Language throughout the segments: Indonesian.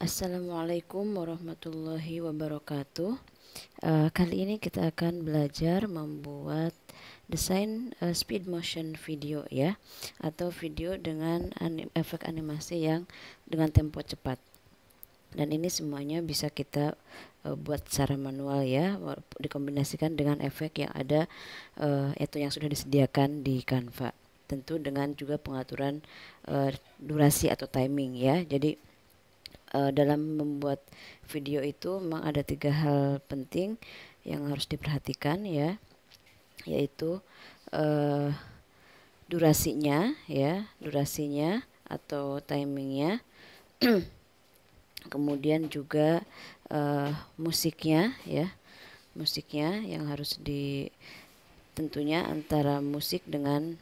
Assalamualaikum warahmatullahi wabarakatuh. Kali ini kita akan belajar membuat desain speed motion video ya, atau video dengan efek animasi yang dengan tempo cepat. Dan ini semuanya bisa kita buat secara manual ya, dikombinasikan dengan efek yang ada itu yang sudah disediakan di Canva. Tentu dengan juga pengaturan durasi atau timing ya. Jadi dalam membuat video itu memang ada 3 hal penting yang harus diperhatikan ya, yaitu uh, durasinya atau timingnya, kemudian juga musiknya ya, musiknya yang harus tentunya antara musik dengan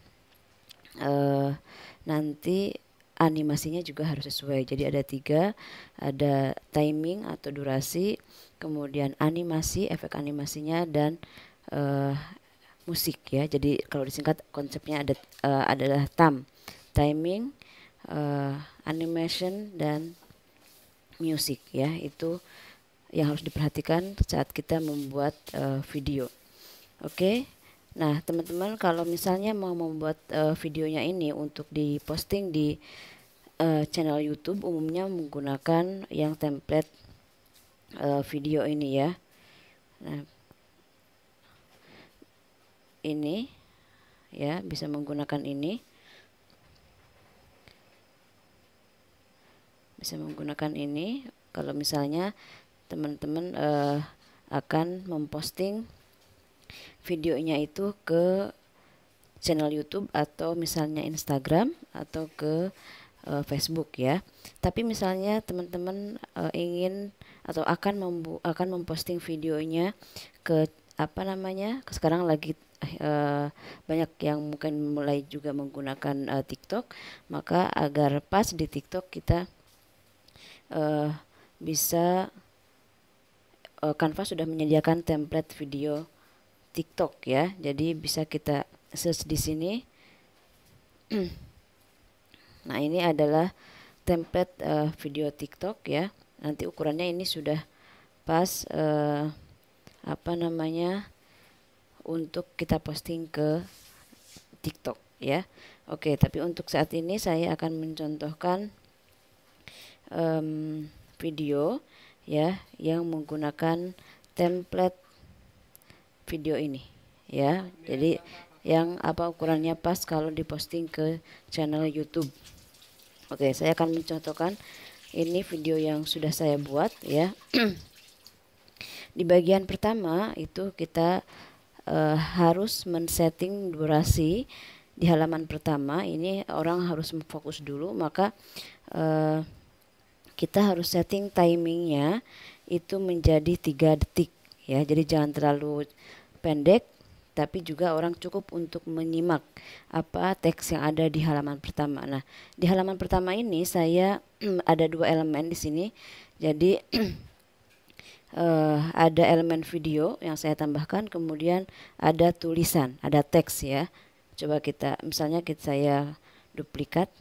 nanti animasinya juga harus sesuai. Jadi ada 3, ada timing atau durasi, kemudian animasi, efek animasinya, dan musik ya. Jadi kalau disingkat konsepnya adalah timing, animation, dan music ya. Itu yang harus diperhatikan saat kita membuat video. Oke. Nah, teman-teman kalau misalnya mau membuat videonya ini untuk diposting di channel YouTube, umumnya menggunakan yang template video ini ya. Nah, ini ya, bisa menggunakan ini. Bisa menggunakan ini kalau misalnya teman-teman akan memposting videonya itu ke channel YouTube atau misalnya Instagram atau ke Facebook ya. Tapi misalnya teman-teman ingin atau akan memposting videonya ke sekarang lagi banyak yang mungkin mulai juga menggunakan TikTok, maka agar pas di TikTok kita bisa Canva sudah menyediakan template video TikTok ya. Jadi bisa kita search di sini. Nah, ini adalah template video TikTok ya. Nanti ukurannya ini sudah pas untuk kita posting ke TikTok ya. Oke, tapi untuk saat ini saya akan mencontohkan video ya yang menggunakan template video ini ya. Jadi yang ukurannya pas kalau diposting ke channel YouTube. Oke, saya akan mencontohkan ini video yang sudah saya buat ya. Di bagian pertama itu kita harus men-setting durasi di halaman pertama. Ini orang harus fokus dulu, maka kita harus setting timingnya itu menjadi 3 detik ya. Jadi jangan terlalu pendek, tapi juga orang cukup untuk menyimak apa teks yang ada di halaman pertama. Nah, di halaman pertama ini saya ada 2 elemen di sini. Jadi ada elemen video yang saya tambahkan, kemudian ada tulisan, ada teks ya. Coba misalnya saya duplikat,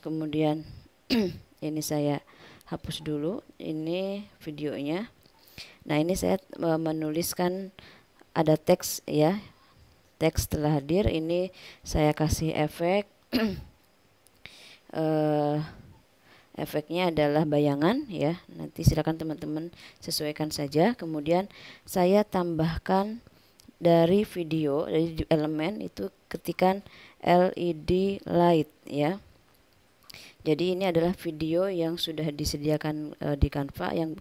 kemudian ini saya hapus dulu ini videonya. Nah, ini saya menuliskan ada teks ya, teks telah hadir. Ini saya kasih efek efeknya adalah bayangan ya. Nanti silakan teman-teman sesuaikan saja. Kemudian saya tambahkan dari video, dari elemen itu ketikan LED light ya. Jadi ini adalah video yang sudah disediakan di Canva yang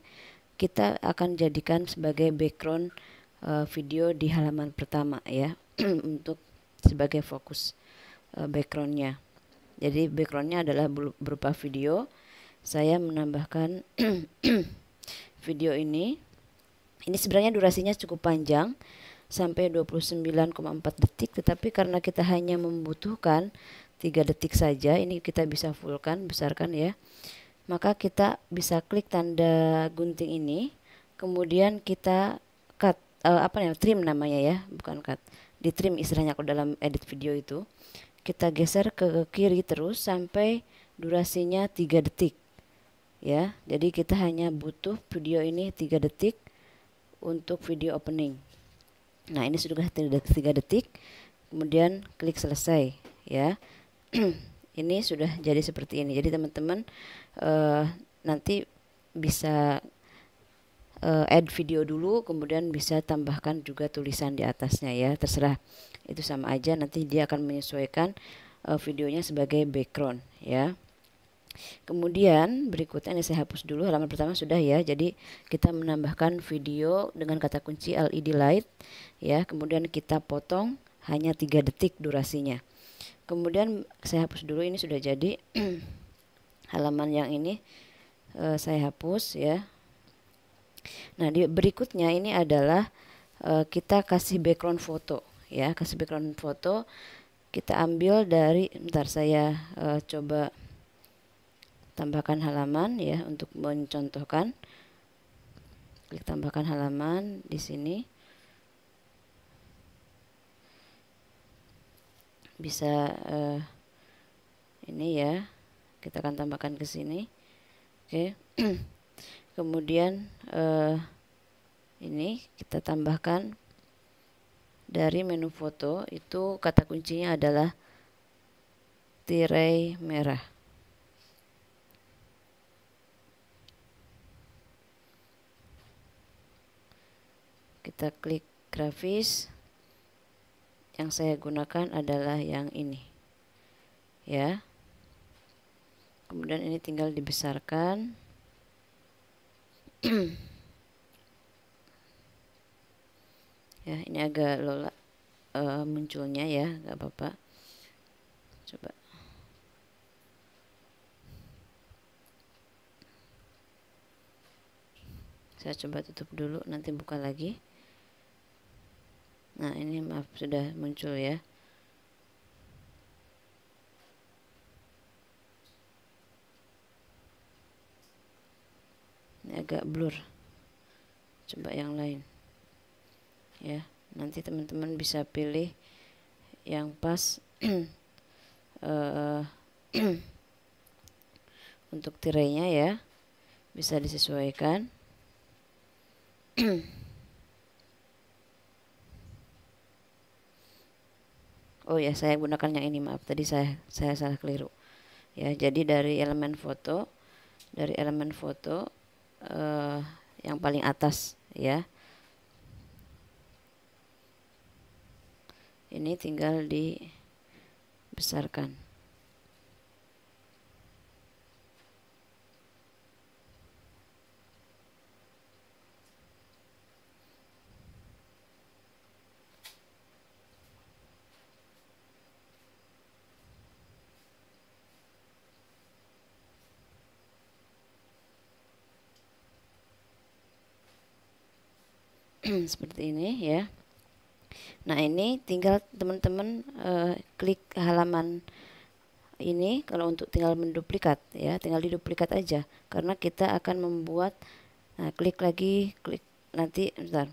kita akan jadikan sebagai background video di halaman pertama ya. Untuk sebagai fokus backgroundnya. Jadi backgroundnya adalah berupa video. Saya menambahkan video ini. Ini sebenarnya durasinya cukup panjang, sampai 29,4 detik, tetapi karena kita hanya membutuhkan 3 detik saja, ini kita bisa fullkan, besarkan ya. Maka kita bisa klik tanda gunting ini, kemudian kita cut, trim namanya ya, bukan cut. Di trim istilahnya kalau dalam edit video itu. Kita geser ke kiri terus sampai durasinya 3 detik. ya. Jadi kita hanya butuh video ini 3 detik untuk video opening. Nah, ini sudah 3 detik, kemudian klik selesai, ya. Ini sudah jadi seperti ini. Jadi teman-teman nanti bisa add video dulu, kemudian bisa tambahkan juga tulisan di atasnya, ya, terserah. Itu sama aja, nanti dia akan menyesuaikan videonya sebagai background, ya. Kemudian berikutnya ini saya hapus dulu, halaman pertama sudah, ya. Jadi kita menambahkan video dengan kata kunci LED light, ya. Kemudian kita potong hanya 3 detik durasinya. Kemudian saya hapus dulu, ini sudah jadi. Halaman yang ini saya hapus, ya. Nah, berikutnya ini adalah kita kasih background foto, ya. Kasih background foto kita ambil dari, bentar saya coba tambahkan halaman, ya, untuk mencontohkan. Klik tambahkan halaman di sini. Bisa ini, ya. Kita akan tambahkan ke sini. Oke. Kemudian ini kita tambahkan dari menu foto, itu kata kuncinya adalah tirai merah. Kita klik grafis. Yang saya gunakan adalah yang ini, ya. Kemudian ini tinggal dibesarkan. Ya, ini agak lola munculnya, ya, nggak apa-apa. Coba. Saya coba tutup dulu, nanti buka lagi. Nah, ini maaf sudah muncul, ya. Ini agak blur. Coba yang lain, ya. Nanti teman-teman bisa pilih yang pas untuk tirainya, ya. Bisa disesuaikan. Oh ya, saya gunakan yang ini, maaf, tadi saya salah keliru, ya. Jadi dari elemen foto yang paling atas, ya. Ini tinggal dibesarkan. Seperti ini, ya. Nah, ini tinggal teman-teman klik halaman ini. Kalau untuk tinggal menduplikat, ya, tinggal diduplikat aja, karena kita akan membuat. Nah, klik lagi, klik nanti, bentar.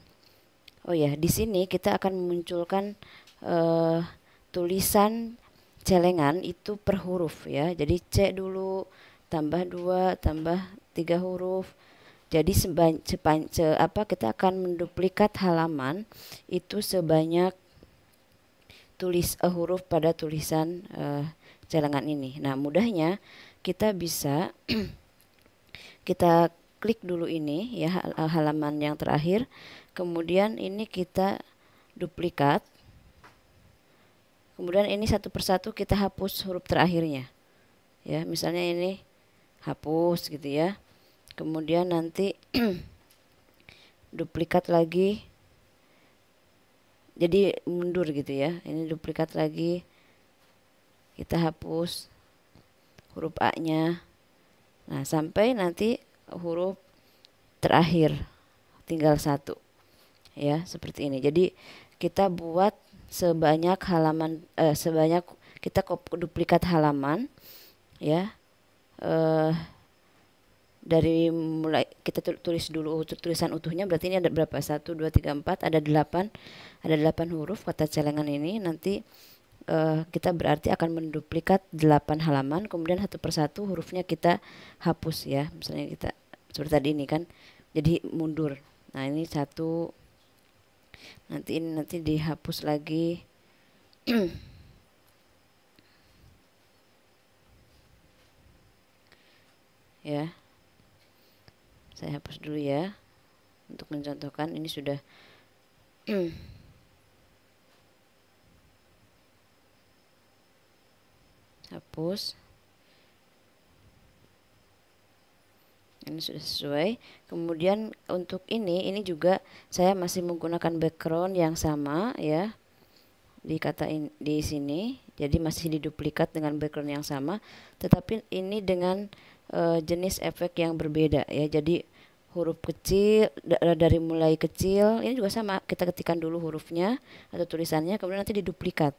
Oh ya, di sini kita akan memunculkan tulisan celengan itu per huruf, ya. Jadi C dulu, tambah 2, tambah 3 huruf. Jadi kita akan menduplikat halaman itu sebanyak huruf pada tulisan celengan ini. Nah, mudahnya kita bisa kita klik dulu ini, ya, halaman yang terakhir. Kemudian ini kita duplikat. Kemudian ini satu persatu kita hapus huruf terakhirnya, ya. Misalnya ini hapus, gitu, ya. Kemudian nanti duplikat lagi, jadi mundur, gitu, ya. Ini duplikat lagi, kita hapus huruf A-nya. Nah, sampai nanti huruf terakhir tinggal 1, ya, seperti ini. Jadi kita buat sebanyak halaman, kita duplikat halaman, ya. Dari mulai kita tulis dulu tulisan utuhnya, berarti ini ada berapa? 1, 2, 3, 4, ada 8 huruf kata celengan ini. Nanti kita berarti akan menduplikat 8 halaman, kemudian satu persatu hurufnya kita hapus ya. Misalnya kita seperti tadi ini kan, jadi mundur. Nah ini satu, nanti ini nanti dihapus lagi. Ya, saya hapus dulu ya untuk mencontohkan. Ini sudah hapus, ini sudah sesuai. Kemudian untuk ini juga saya masih menggunakan background yang sama ya, dikatain di sini, jadi masih diduplikat dengan background yang sama, tetapi ini dengan jenis efek yang berbeda ya. Jadi huruf kecil dari mulai kecil, ini juga sama, kita ketikkan dulu hurufnya atau tulisannya, kemudian nanti diduplikat.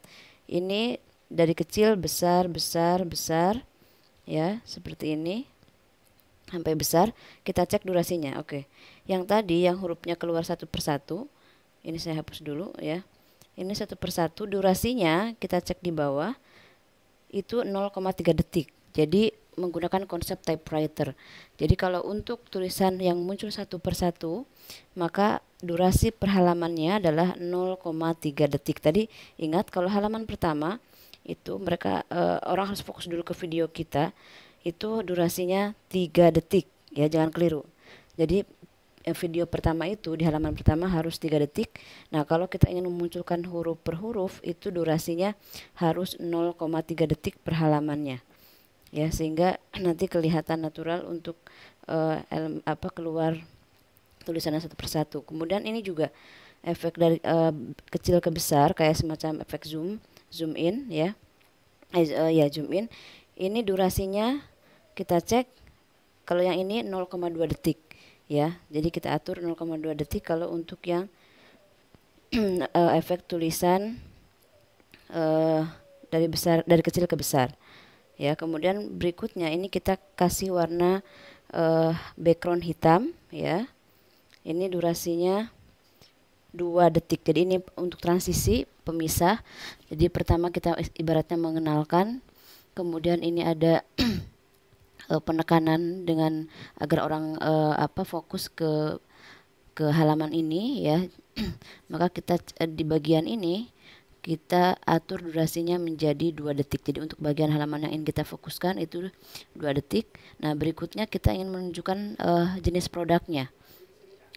Ini dari kecil besar besar besar ya, seperti ini sampai besar. Kita cek durasinya. Oke, yang tadi yang hurufnya keluar satu persatu, ini saya hapus dulu ya. Ini satu persatu, durasinya kita cek di bawah itu 0,3 detik. Jadi menggunakan konsep typewriter. Jadi kalau untuk tulisan yang muncul satu persatu, maka durasi per halamannya adalah 0,3 detik. Tadi ingat kalau halaman pertama itu mereka orang harus fokus dulu ke video kita, itu durasinya 3 detik ya, jangan keliru. Jadi video pertama itu di halaman pertama harus 3 detik. Nah kalau kita ingin memunculkan huruf per huruf, itu durasinya harus 0,3 detik per halamannya ya, sehingga nanti kelihatan natural untuk keluar tulisannya satu persatu. Kemudian ini juga efek dari kecil ke besar, kayak semacam efek zoom in ya, zoom in. Ini durasinya kita cek, kalau yang ini 0,2 detik ya, jadi kita atur 0,2 detik kalau untuk yang efek tulisan dari kecil ke besar ya. Kemudian berikutnya ini kita kasih warna background hitam ya, ini durasinya 2 detik. Jadi ini untuk transisi pemisah. Jadi pertama kita ibaratnya mengenalkan, kemudian ini ada penekanan dengan agar orang fokus ke halaman ini ya. Maka kita di bagian ini kita atur durasinya menjadi 2 detik. Jadi untuk bagian halaman yang ingin kita fokuskan itu 2 detik. Nah berikutnya kita ingin menunjukkan jenis produknya,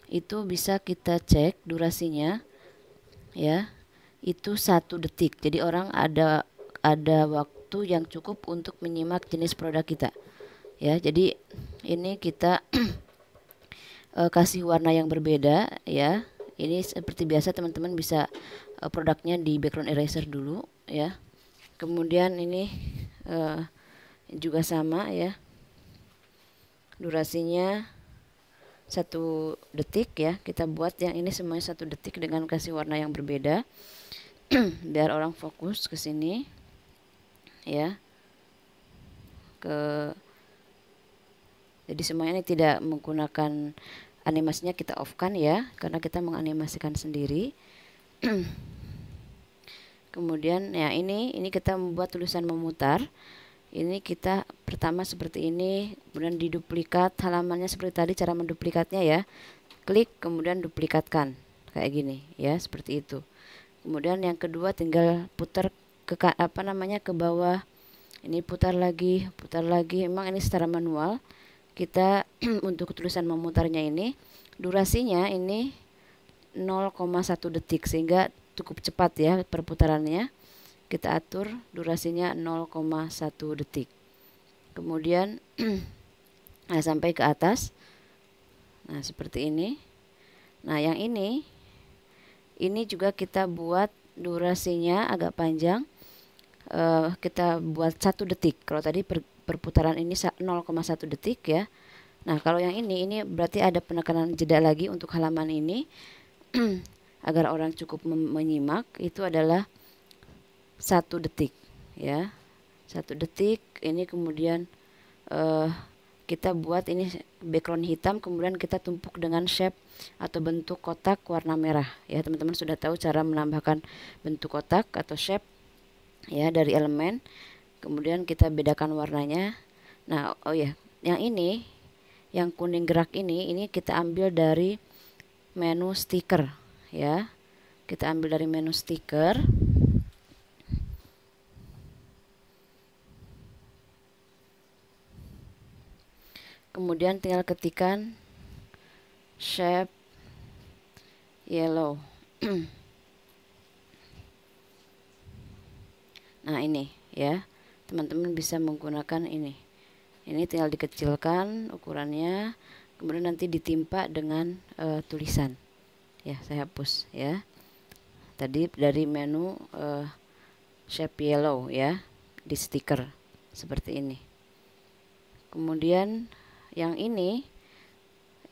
itu bisa kita cek durasinya ya, itu 1 detik. Jadi orang ada waktu yang cukup untuk menyimak jenis produk kita ya. Jadi ini kita kasih warna yang berbeda ya. Ini seperti biasa teman-teman bisa produknya di background eraser dulu ya. Kemudian ini juga sama ya, durasinya 1 detik ya. Kita buat yang ini semuanya 1 detik dengan kasih warna yang berbeda biar orang fokus ke sini ya, jadi semuanya ini tidak menggunakan animasinya, kita off kan ya, karena kita menganimasikan sendiri. Kemudian ya ini kita membuat tulisan memutar. Ini kita pertama seperti ini, kemudian diduplikat halamannya seperti tadi cara menduplikatnya ya. Klik kemudian duplikatkan kayak gini ya, seperti itu. Kemudian yang kedua tinggal putar ke ke bawah. Ini putar lagi. Memang ini secara manual. Kita untuk tulisan memutarnya ini durasinya ini 0,1 detik, sehingga cukup cepat ya perputarannya. Kita atur durasinya 0,1 detik. Kemudian sampai ke atas. Nah, seperti ini. Nah, yang ini juga kita buat durasinya agak panjang. Kita buat 1 detik. Kalau tadi perputaran ini 0,1 detik ya. Nah, kalau yang ini berarti ada penekanan jeda lagi untuk halaman ini agar orang cukup menyimak, itu adalah 1 detik ya. 1 detik. Ini kemudian kita buat ini background hitam, kemudian kita tumpuk dengan shape atau bentuk kotak warna merah ya. Teman-teman sudah tahu cara menambahkan bentuk kotak atau shape ya dari elemen, kemudian kita bedakan warnanya. Nah, oh ya, yang ini, yang kuning gerak ini kita ambil dari menu stiker ya. Kita ambil dari menu stiker. Kemudian tinggal ketikkan shape yellow. Nah, ini ya. Teman-teman bisa menggunakan ini. Ini tinggal dikecilkan ukurannya, kemudian nanti ditimpa dengan tulisan. Ya, saya hapus ya. Tadi dari menu shape yellow ya, di stiker seperti ini. Kemudian yang ini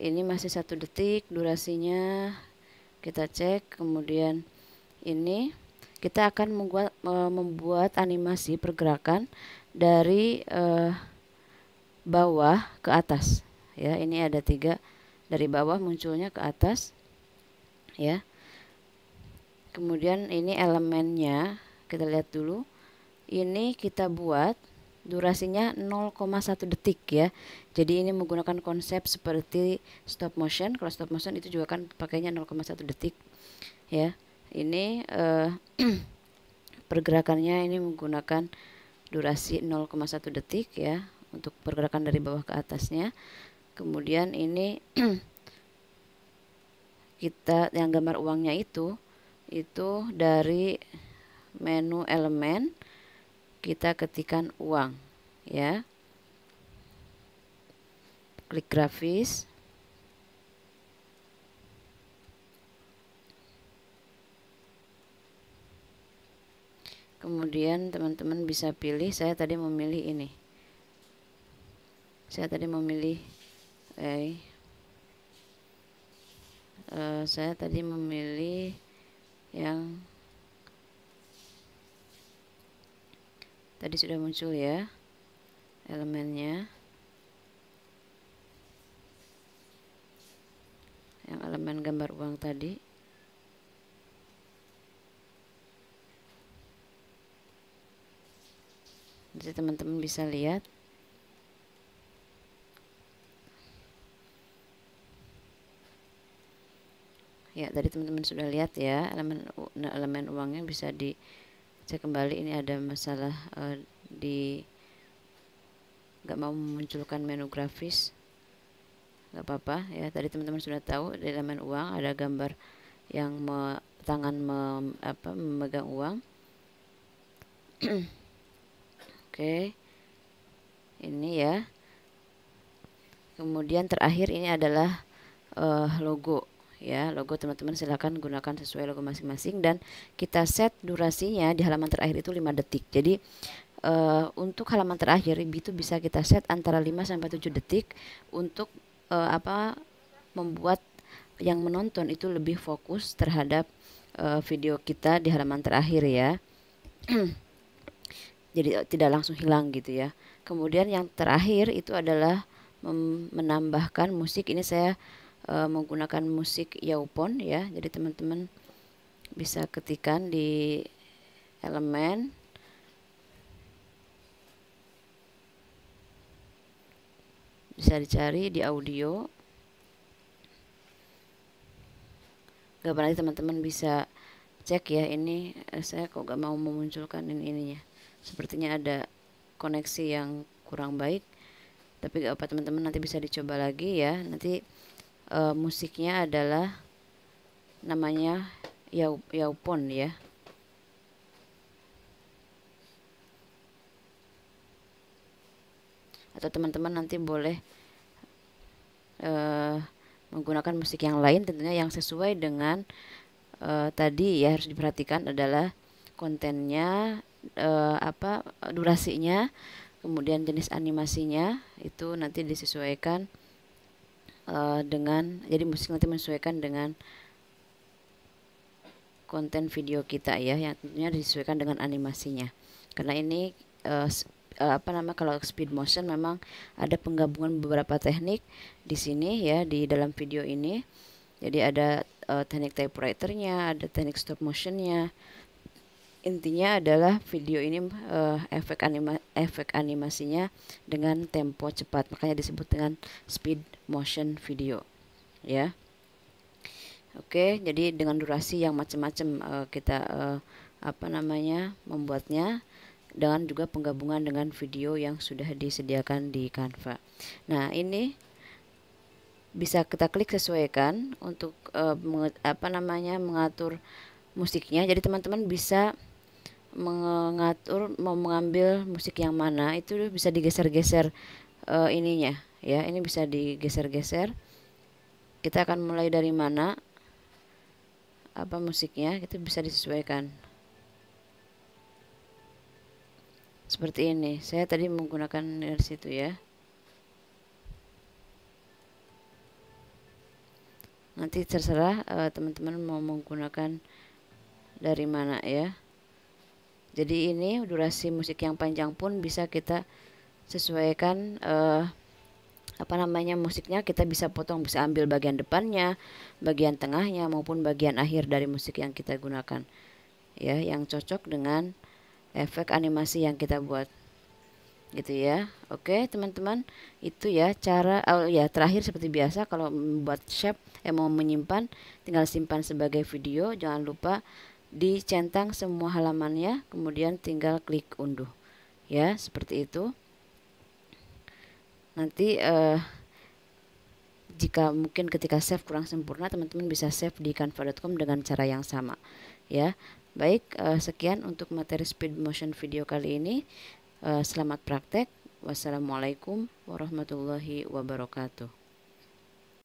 masih 1 detik durasinya, kita cek. Kemudian ini kita akan membuat animasi pergerakan dari bawah ke atas ya. Ini ada 3, dari bawah munculnya ke atas ya. Kemudian ini elemennya kita lihat dulu. Ini kita buat durasinya 0,1 detik ya. Jadi ini menggunakan konsep seperti stop motion. Kalau stop motion itu juga kan pakainya 0,1 detik ya. Ini pergerakannya ini menggunakan durasi 0,1 detik ya, untuk pergerakan dari bawah ke atasnya. Kemudian ini kita yang gambar uangnya itu dari menu elemen, kita ketikkan uang ya, klik grafis. Kemudian teman-teman bisa pilih, saya tadi memilih ini. Saya tadi memilih yang tadi sudah muncul ya elemennya, yang elemen gambar uang tadi. Jadi teman-teman bisa lihat. Ya, tadi teman-teman sudah lihat ya, elemen uangnya bisa dicek kembali. Ini ada masalah di nggak mau memunculkan menu grafis, nggak apa-apa ya. Tadi teman-teman sudah tahu di elemen uang ada gambar yang tangan memegang uang. Oke, ini ya. Kemudian terakhir ini adalah logo ya. Logo teman-teman silahkan gunakan sesuai logo masing-masing, dan kita set durasinya di halaman terakhir itu 5 detik. Jadi untuk halaman terakhir itu bisa kita set antara 5 sampai 7 detik untuk membuat yang menonton itu lebih fokus terhadap video kita di halaman terakhir ya. Jadi tidak langsung hilang gitu ya. Kemudian yang terakhir itu adalah menambahkan musik. Ini saya menggunakan musik Yaupon ya. Jadi teman-teman bisa ketikkan di elemen, bisa dicari di audio. Gambar nanti teman-teman bisa cek ya. Ini saya kok gak mau memunculkan ininya. Sepertinya ada koneksi yang kurang baik. Tapi gak apa, teman-teman nanti bisa dicoba lagi ya. Nanti musiknya adalah namanya Yaupon ya. Atau teman-teman nanti boleh menggunakan musik yang lain, tentunya yang sesuai dengan tadi ya. Harus diperhatikan adalah kontennya, durasinya, kemudian jenis animasinya itu nanti disesuaikan jadi musik nanti menyesuaikan dengan konten video kita ya, yang tentunya disesuaikan dengan animasinya. Karena ini kalau speed motion memang ada penggabungan beberapa teknik di sini ya, di dalam video ini. Jadi ada teknik typewriternya, ada teknik stop motionnya, intinya adalah video ini efek animasinya dengan tempo cepat, makanya disebut dengan speed motion video ya. Oke, jadi dengan durasi yang macam-macam kita membuatnya, dengan juga penggabungan dengan video yang sudah disediakan di Canva. Nah, ini bisa kita klik sesuaikan untuk mengatur musiknya. Jadi teman-teman bisa mau mengambil musik yang mana, itu bisa digeser-geser ininya ya. Ini bisa digeser-geser. Kita akan mulai dari mana musiknya, itu bisa disesuaikan. Seperti ini. Saya tadi menggunakan dari situ ya. Nanti terserah teman-teman mau menggunakan dari mana ya. Jadi ini durasi musik yang panjang pun bisa kita sesuaikan musiknya. Kita bisa potong, bisa ambil bagian depannya, bagian tengahnya, maupun bagian akhir dari musik yang kita gunakan ya, yang cocok dengan efek animasi yang kita buat gitu ya. Oke teman-teman, itu ya cara terakhir seperti biasa, kalau membuat shape mau menyimpan, tinggal simpan sebagai video. Jangan lupa dicentang semua halamannya, kemudian tinggal klik unduh ya, seperti itu. Nanti jika mungkin ketika save kurang sempurna, teman-teman bisa save di canva.com dengan cara yang sama ya. Baik, sekian untuk materi speed motion video kali ini. Selamat praktek. Wassalamualaikum warahmatullahi wabarakatuh.